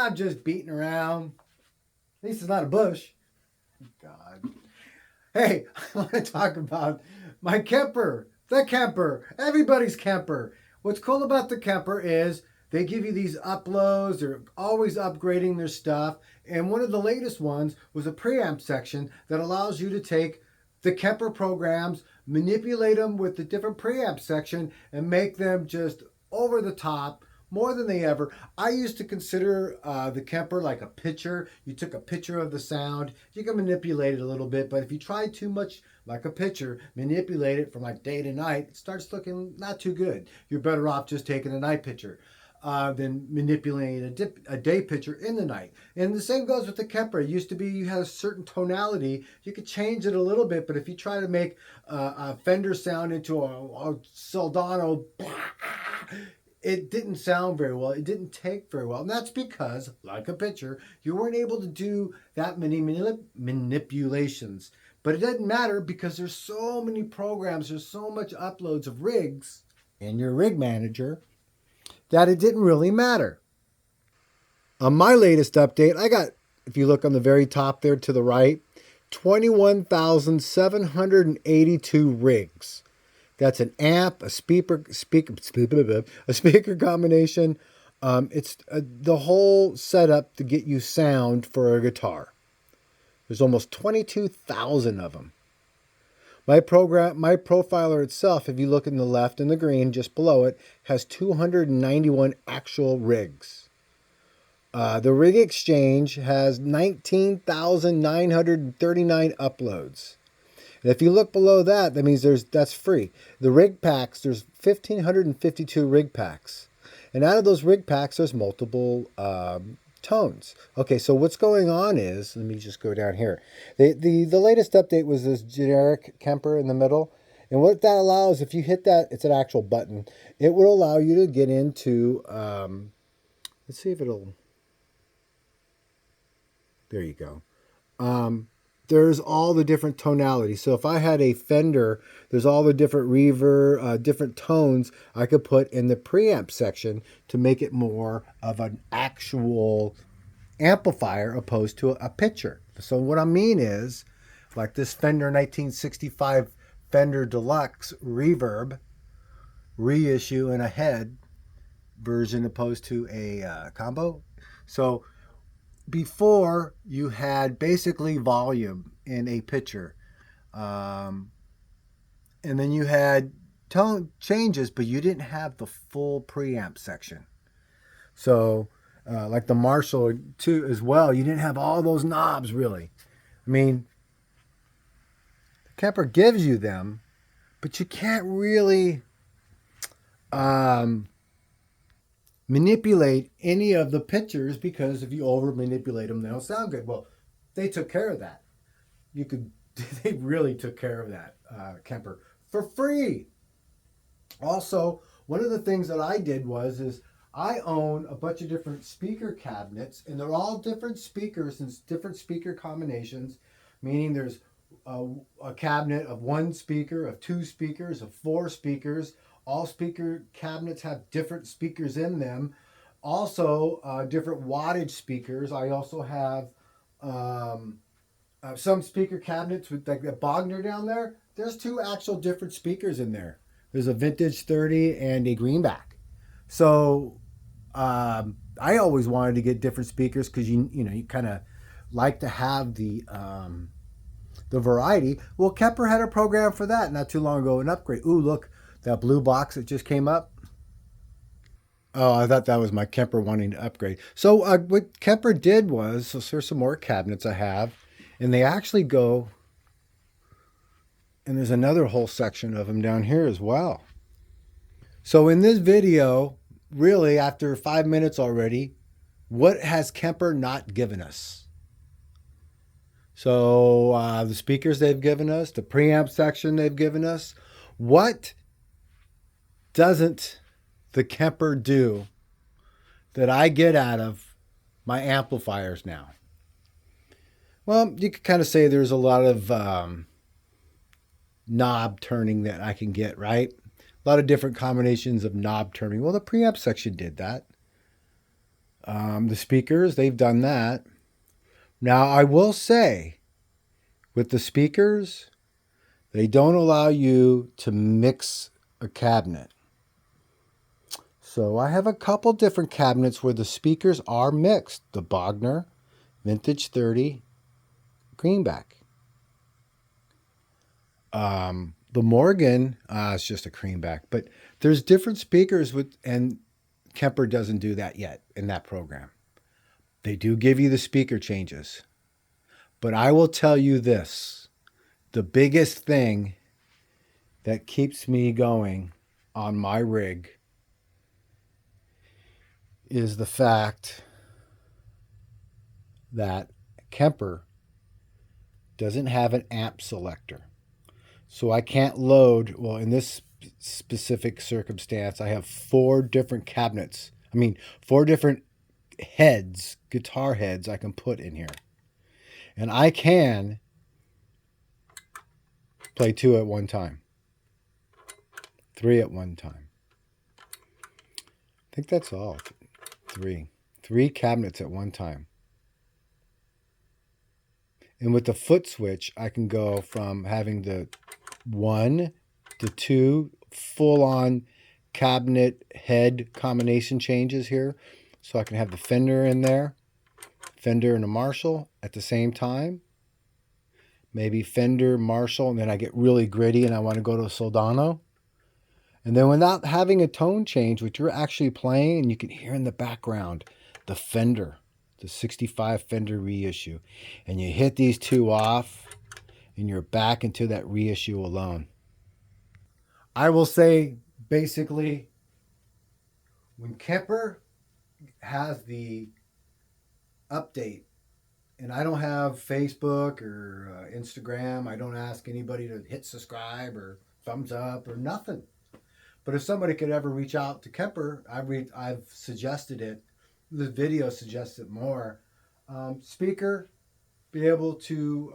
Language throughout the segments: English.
I'm just beating around. At least it's not a bush. God. Hey, I want to talk about my Kemper. The Kemper. Everybody's Kemper. What's cool about the Kemper is they give you these uploads. They're always upgrading their stuff. And one of the latest ones was a preamp section that allows you to take the Kemper programs, manipulate them with the different preamp section, and make them just over the top more than they ever. I used to consider the Kemper like a pitcher. You took a picture of the sound. You can manipulate it a little bit, but if you try too much like a pitcher, manipulate it from like day to night, it starts looking not too good. You're better off just taking a night pitcher than manipulating a day pitcher in the night. And the same goes with the Kemper. It used to be you had a certain tonality. You could change it a little bit, but if you try to make a Fender sound into a Soldano, it didn't sound very well. It didn't take very well. And that's because, like a pitcher, you weren't able to do that many manipulations. But it doesn't matter because there's so many programs, there's so much uploads of rigs in your rig manager that it didn't really matter. On my latest update, I got, if you look on the very top there to the right, 21,782 rigs. That's an amp, a speaker combination. It's the whole setup to get you sound for a guitar. There's almost 22,000 of them. My profiler itself, if you look in the left in the green, just below it, has 291 actual rigs. The Rig Exchange has 19,939 uploads. And if you look below that, that means that's free. The rig packs, there's 1,552 rig packs. And out of those rig packs, there's multiple tones. Okay, so what's going on is, let me just go down here. The latest update was this generic Kemper in the middle. And what that allows, if you hit that, it's an actual button. It will allow you to get into, let's see if it'll, there you go. There's all the different tonalities. So if I had a Fender, there's all the different reverb, different tones I could put in the preamp section to make it more of an actual amplifier opposed to a pitcher. So what I mean is, like this Fender 1965 Fender Deluxe Reverb reissue in a head version opposed to a combo. So before you had basically volume in a pitcher, and then you had tone changes, but you didn't have the full preamp section. So like the Marshall too as well, you didn't have all those knobs really. I mean, the Kemper gives you them, but you can't really manipulate any of the pitchers because if you over manipulate them, they don't sound good. Well, they took care of that. They really took care of that, Kemper, for free. Also, one of the things that I did is I own a bunch of different speaker cabinets, and they're all different speakers and different speaker combinations, meaning there's a cabinet of one speaker, of two speakers, of four speakers. All speaker cabinets have different speakers in them. Also, different wattage speakers. I also have some speaker cabinets with like the Bogner down there. There's two actual different speakers in there. There's a vintage 30 and a greenback. So I always wanted to get different speakers because you kind of like to have the variety. Well, Kemper had a program for that not too long ago, an upgrade. Ooh, look. That blue box that just came up. Oh, I thought that was my Kemper wanting to upgrade. So what Kemper did was, so here's some more cabinets I have, and they actually go, and there's another whole section of them down here as well. So in this video, really after 5 minutes already, what has Kemper not given us? So the speakers they've given us, the preamp section they've given us. What doesn't the Kemper do that I get out of my amplifiers now? Well, you could kind of say there's a lot of knob turning that I can get, right? A lot of different combinations of knob turning. Well, the preamp section did that. The speakers, they've done that. Now, I will say, with the speakers, they don't allow you to mix a cabinet. So I have a couple different cabinets where the speakers are mixed. The Bogner, Vintage 30, Greenback. The Morgan, it's just a Greenback. But there's different speakers with, and Kemper doesn't do that yet in that program. They do give you the speaker changes. But I will tell you this, the biggest thing that keeps me going on my rig is the fact that Kemper doesn't have an amp selector. So I can't load, well, in this specific circumstance, I have 4 different cabinets. I mean, 4 different heads, guitar heads I can put in here. And I can play 2 at one time, 3 at one time. I think that's all. 3. 3 cabinets at one time. And with the foot switch, I can go from having the 1 to 2 full on cabinet head combination changes here. So I can have the Fender in there, Fender and a Marshall at the same time. Maybe Fender, Marshall, and then I get really gritty and I want to go to a Soldano. And then without having a tone change, which you're actually playing, and you can hear in the background the Fender, the 65 Fender reissue. And you hit these 2 off, and you're back into that reissue alone. I will say, basically, when Kemper has the update, and I don't have Facebook or Instagram, I don't ask anybody to hit subscribe or thumbs up or nothing. But if somebody could ever reach out to Kemper, I've suggested it. The video suggests it more. Speaker, be able to,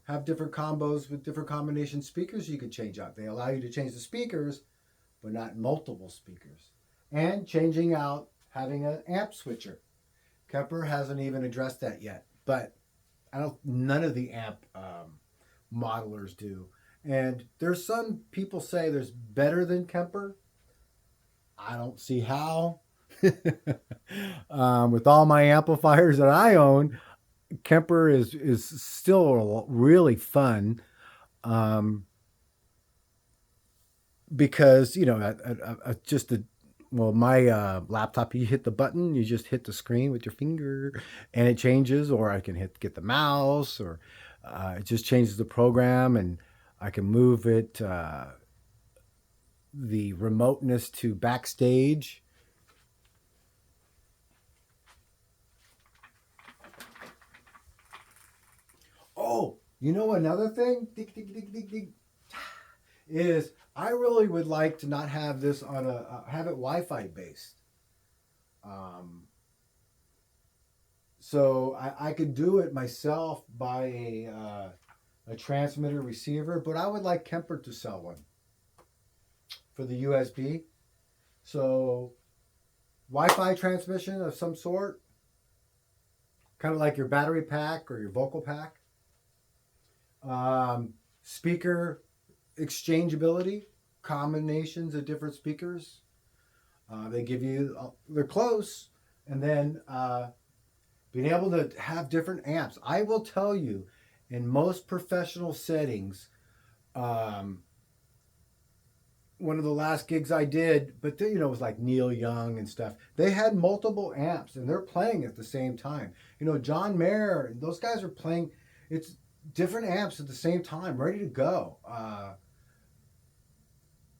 have different combos with different combination speakers you could change out. They allow you to change the speakers, but not multiple speakers. And changing out, having an amp switcher. Kemper hasn't even addressed that yet, but none of the amp modelers do. And there's some people say there's better than Kemper. I don't see how. With all my amplifiers that I own, Kemper is still really fun, because just the my laptop, you hit the button, you just hit the screen with your finger, and it changes. Or I can get the mouse, or it just changes the program, and I can move it, the remoteness to backstage. Oh, another thing is I really would like to not have this on have it Wi-Fi based. Um, so I could do it myself by a transmitter receiver, but I would like Kemper to sell one for the USB. So Wi-Fi transmission of some sort, kind of like your battery pack or your vocal pack. Speaker exchangeability, combinations of different speakers. They give you, they're close, and then being able to have different amps. I will tell you, in most professional settings, one of the last gigs I did, but it was like Neil Young and stuff. They had multiple amps and they're playing at the same time. John Mayer, those guys are playing. It's different amps at the same time, ready to go.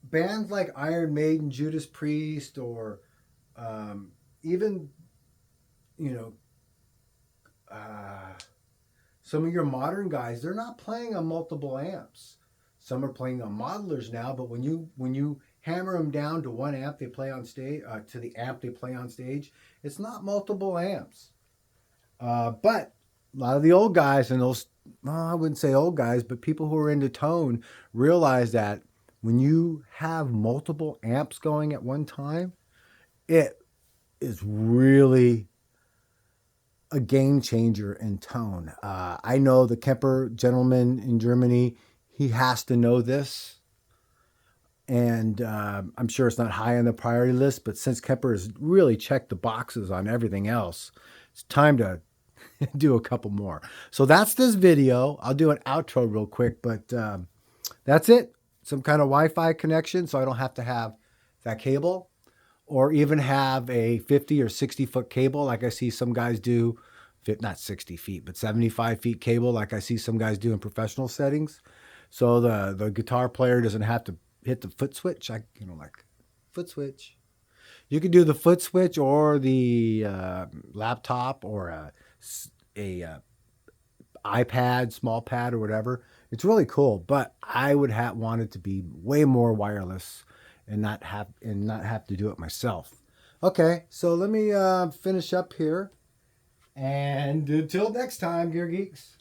Bands like Iron Maiden, Judas Priest, or even you know some of your modern guys, they're not playing on multiple amps. Some are playing on modelers now, but when you hammer them down to one amp they play on stage, to the amp they play on stage, it's not multiple amps. But a lot of the old guys, and those, well, I wouldn't say old guys, but people who are into tone, realize that when you have multiple amps going at one time, it is really a game changer in tone. I know the Kemper gentleman in Germany, he has to know this. And I'm sure it's not high on the priority list, but since Kemper has really checked the boxes on everything else, it's time to do a couple more. So that's this video. I'll do an outro real quick, but that's it. Some kind of Wi-Fi connection so I don't have to have that cable or even have a 50 or 60 foot cable like I see some guys do. Not 60 feet, but 75 feet cable like I see some guys do in professional settings. So the guitar player doesn't have to hit the foot switch. Like foot switch. You could do the foot switch or the laptop or a iPad, small pad or whatever. It's really cool, but I would want it to be way more wireless and not have to do it myself. Okay, so let me finish up here. And until next time, Gear Geeks.